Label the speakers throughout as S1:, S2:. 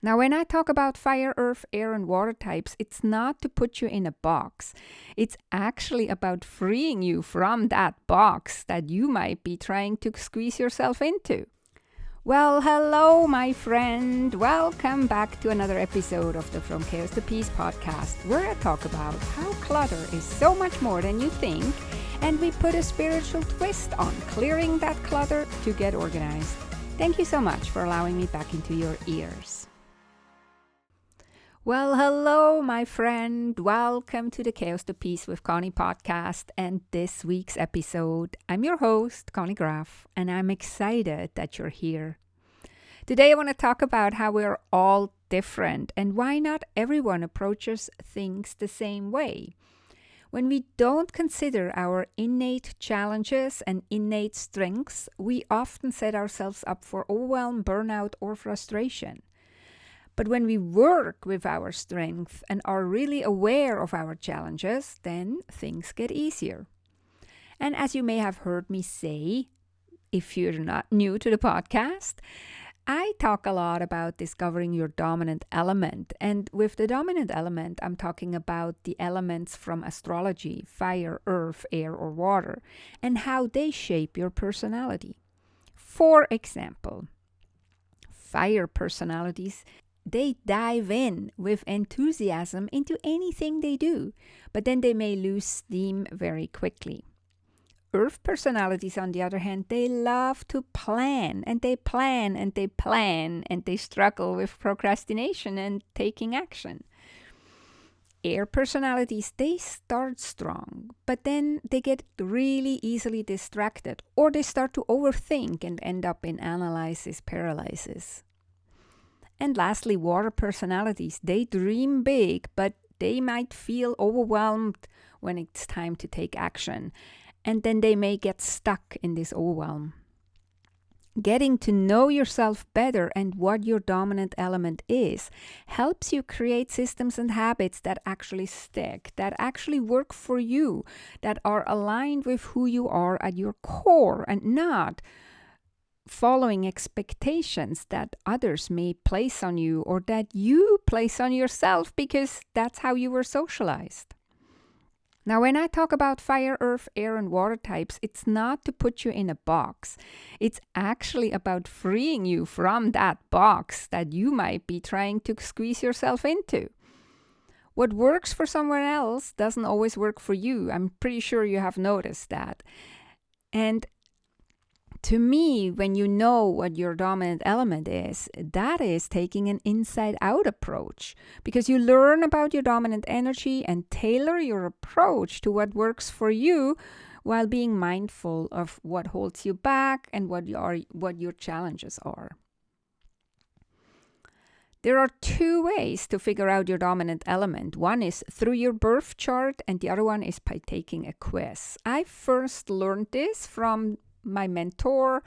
S1: Now, when I talk about fire, earth, air, and water types, it's not to put you in a box. It's actually about freeing you from that box that you might be trying to squeeze yourself into. Well, hello, my friend. Welcome back to another episode of the From Chaos to Peace podcast, where I talk about how clutter is so much more than you think, and we put a spiritual twist on clearing that clutter to get organized. Thank you so much for allowing me back into your ears. Well, hello, my friend. Welcome to the Chaos to Peace with Conny podcast and this week's episode. I'm your host, Conny Graf, and I'm excited that you're here. Today, I want to talk about how we're all different and why not everyone approaches things the same way. When we don't consider our innate challenges and innate strengths, we often set ourselves up for overwhelm, burnout, or frustration. But when we work with our strength and are really aware of our challenges, then things get easier. And as you may have heard me say, if you're not new to the podcast, I talk a lot about discovering your dominant element. And with the dominant element, I'm talking about the elements from astrology, fire, earth, air, or water, and how they shape your personality. For example, fire personalities, they dive in with enthusiasm into anything they do, but then they may lose steam very quickly. Earth personalities, on the other hand, they love to plan, and they plan, and they plan, and they struggle with procrastination and taking action. Air personalities, they start strong, but then they get really easily distracted, or they start to overthink and end up in analysis paralysis. And lastly, water personalities, they dream big, but they might feel overwhelmed when it's time to take action. And then they may get stuck in this overwhelm. Getting to know yourself better and what your dominant element is helps you create systems and habits that actually stick, that actually work for you, that are aligned with who you are at your core and not following expectations that others may place on you or that you place on yourself because that's how you were socialized. Now, when I talk about fire, earth, air, and water types, it's not to put you in a box. It's actually about freeing you from that box that you might be trying to squeeze yourself into. What works for someone else doesn't always work for you. I'm pretty sure you have noticed that. And to me, when you know what your dominant element is, that is taking an inside-out approach because you learn about your dominant energy and tailor your approach to what works for you while being mindful of what holds you back and what your challenges are. There are two ways to figure out your dominant element. One is through your birth chart and the other one is by taking a quiz. I first learned this from my mentor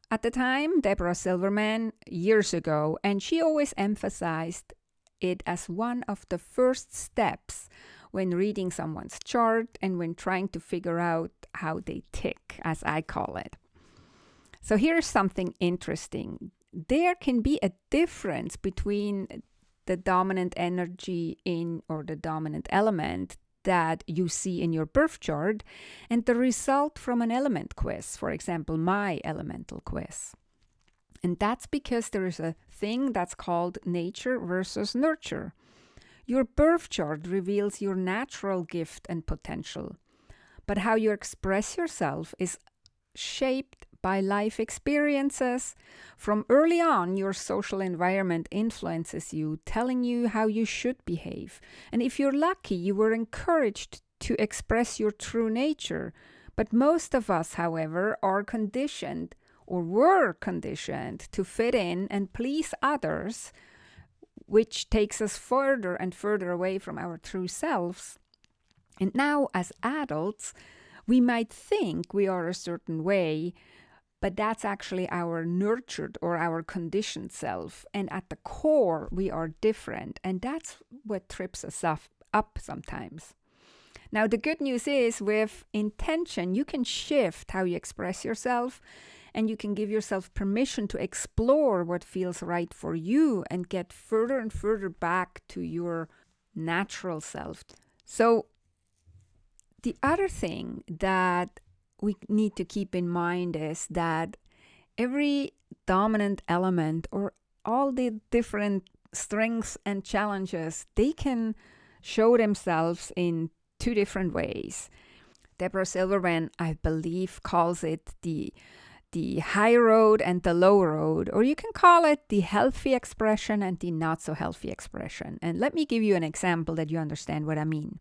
S1: at the time, Deborah Silverman, years ago, and she always emphasized it as one of the first steps when reading someone's chart and when trying to figure out how they tick, as I call it. So here's something interesting. There can be a difference between the dominant energy or the dominant element that you see in your birth chart and the result from an element quiz, for example, my elemental quiz. And that's because there is a thing that's called nature versus nurture. Your birth chart reveals your natural gift and potential, but how you express yourself is shaped by life experiences. From early on, your social environment influences you, telling you how you should behave. And if you're lucky, you were encouraged to express your true nature. But most of us, however, are conditioned or were conditioned to fit in and please others, which takes us further and further away from our true selves. And now, as adults, we might think we are a certain way, but that's actually our nurtured or our conditioned self. And at the core, we are different. And that's what trips us up sometimes. Now, the good news is with intention, you can shift how you express yourself and you can give yourself permission to explore what feels right for you and get further and further back to your natural self. So the other thing that we need to keep in mind is that every dominant element, or all the different strengths and challenges, they can show themselves in two different ways. Deborah Silverman, I believe, calls it the high road and the low road, or you can call it the healthy expression and the not so healthy expression. And let me give you an example that you understand what I mean.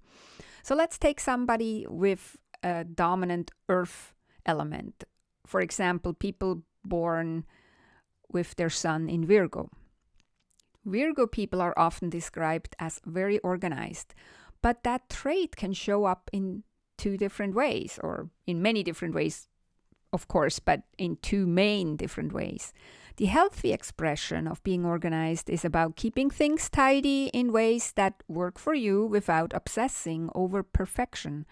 S1: So let's take somebody with a dominant earth element. For example, people born with their sun in Virgo. Virgo people are often described as very organized, but that trait can show up in two different ways, or in many different ways, of course, but in two main different ways. The healthy expression of being organized is about keeping things tidy in ways that work for you without obsessing over perfection.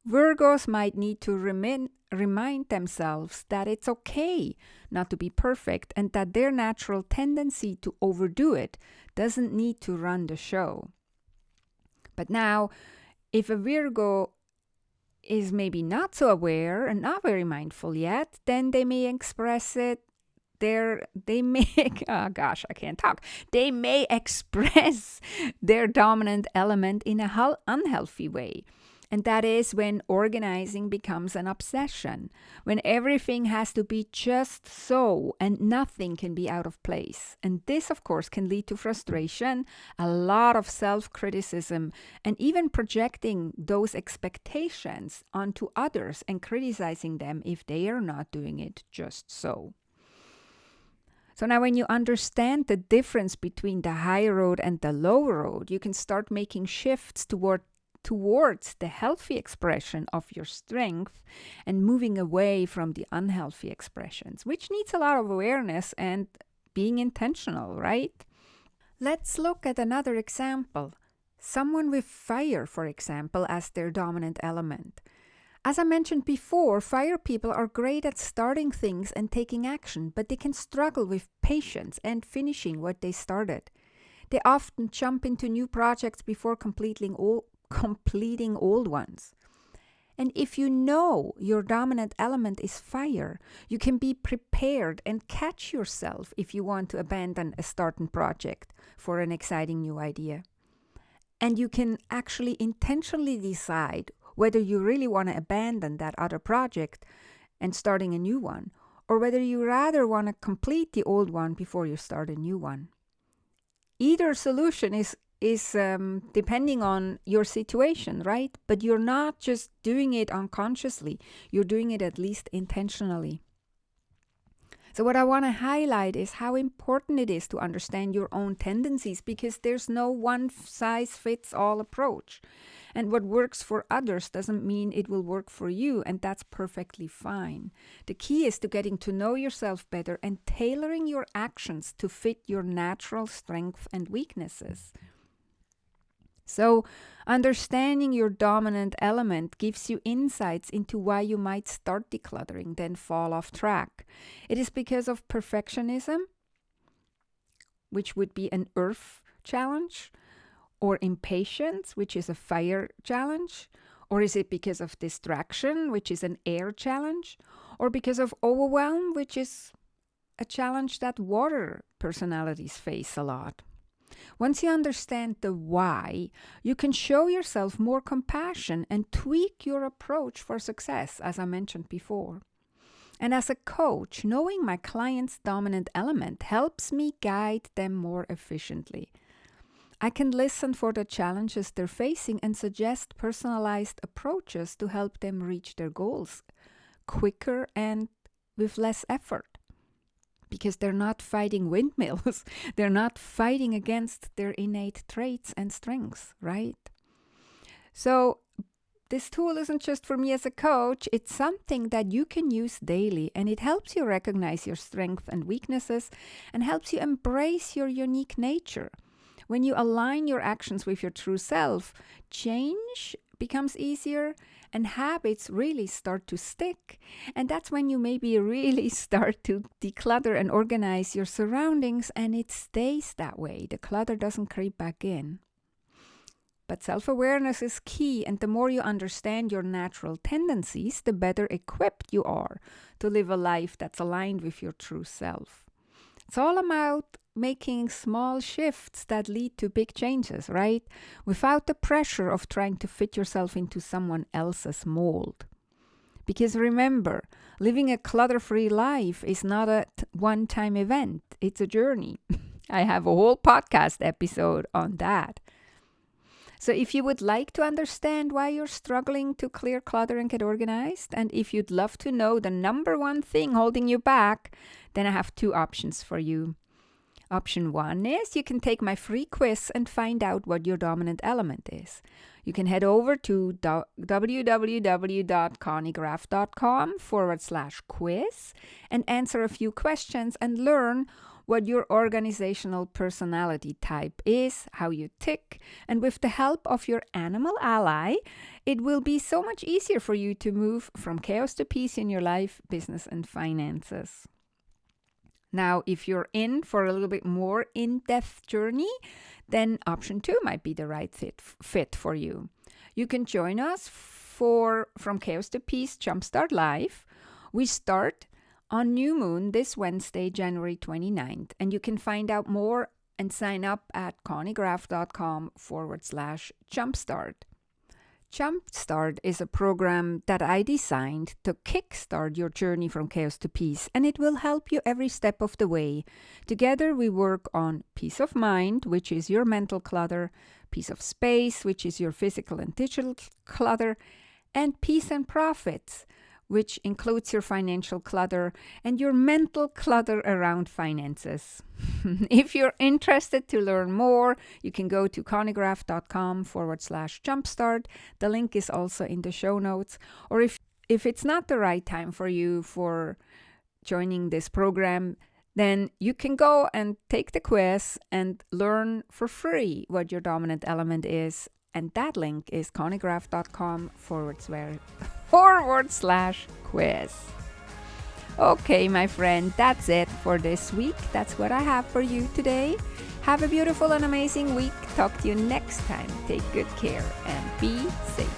S1: Virgos might need to remind themselves that it's okay not to be perfect, and that their natural tendency to overdo it doesn't need to run the show. But now, if a Virgo is maybe not so aware and not very mindful yet, then they may express it. They may They may express their dominant element in a unhealthy way. And that is when organizing becomes an obsession, when everything has to be just so and nothing can be out of place. And this, of course, can lead to frustration, a lot of self-criticism, and even projecting those expectations onto others and criticizing them if they are not doing it just so. So now when you understand the difference between the high road and the low road, you can start making shifts towards the healthy expression of your strength and moving away from the unhealthy expressions, which needs a lot of awareness and being intentional, right? Let's look at another example. Someone with fire, for example, as their dominant element. As I mentioned before, fire people are great at starting things and taking action, but they can struggle with patience and finishing what they started. They often jump into new projects before completing old ones. And if you know your dominant element is fire, you can be prepared and catch yourself if you want to abandon a starting project for an exciting new idea. And you can actually intentionally decide whether you really want to abandon that other project and starting a new one, or whether you rather want to complete the old one before you start a new one. Either solution is depending on your situation, right? But you're not just doing it unconsciously. You're doing it at least intentionally. So what I want to highlight is how important it is to understand your own tendencies, because there's no one-size-fits-all approach. And what works for others doesn't mean it will work for you, and that's perfectly fine. The key is to getting to know yourself better and tailoring your actions to fit your natural strengths and weaknesses. So, understanding your dominant element gives you insights into why you might start decluttering, then fall off track. It is because of perfectionism, which would be an earth challenge, or impatience, which is a fire challenge, or is it because of distraction, which is an air challenge, or because of overwhelm, which is a challenge that water personalities face a lot? Once you understand the why, you can show yourself more compassion and tweak your approach for success, as I mentioned before. And as a coach, knowing my client's dominant element helps me guide them more efficiently. I can listen for the challenges they're facing and suggest personalized approaches to help them reach their goals quicker and with less effort. Because they're not fighting windmills. They're not fighting against their innate traits and strengths, right? So this tool isn't just for me as a coach. It's something that you can use daily, and it helps you recognize your strengths and weaknesses and helps you embrace your unique nature. When you align your actions with your true self, change becomes easier and habits really start to stick. And that's when you maybe really start to declutter and organize your surroundings, and it stays that way. The clutter doesn't creep back in. But self-awareness is key, and the more you understand your natural tendencies, the better equipped you are to live a life that's aligned with your true self. It's all about making small shifts that lead to big changes, right? Without the pressure of trying to fit yourself into someone else's mold. Because remember, living a clutter-free life is not a one-time event. It's a journey. I have a whole podcast episode on that. So if you would like to understand why you're struggling to clear clutter and get organized, and if you'd love to know the number one thing holding you back, then I have two options for you. Option one is you can take my free quiz and find out what your dominant element is. You can head over to www.connygraf.com/quiz and answer a few questions and learn what your organizational personality type is, how you tick, and with the help of your animal ally, it will be so much easier for you to move from chaos to peace in your life, business, and finances. Now, if you're in for a little bit more in-depth journey, then option 2 might be the right fit for you. You can join us for From Chaos to Peace Jumpstart Live. We start on New Moon this Wednesday, January 29th, and you can find out more and sign up at connygraf.com/jumpstart. Jumpstart is a program that I designed to kickstart your journey from chaos to peace, and it will help you every step of the way. Together, we work on peace of mind, which is your mental clutter, peace of space, which is your physical and digital clutter, and peace and profits, which includes your financial clutter and your mental clutter around finances. If you're interested to learn more, you can go to connygraf.com/jumpstart. The link is also in the show notes. Or if it's not the right time for you for joining this program, then you can go and take the quiz and learn for free what your dominant element is. And that link is connygraf.com/quiz. Okay, my friend, that's it for this week. That's what I have for you today. Have a beautiful and amazing week. Talk to you next time. Take good care and be safe.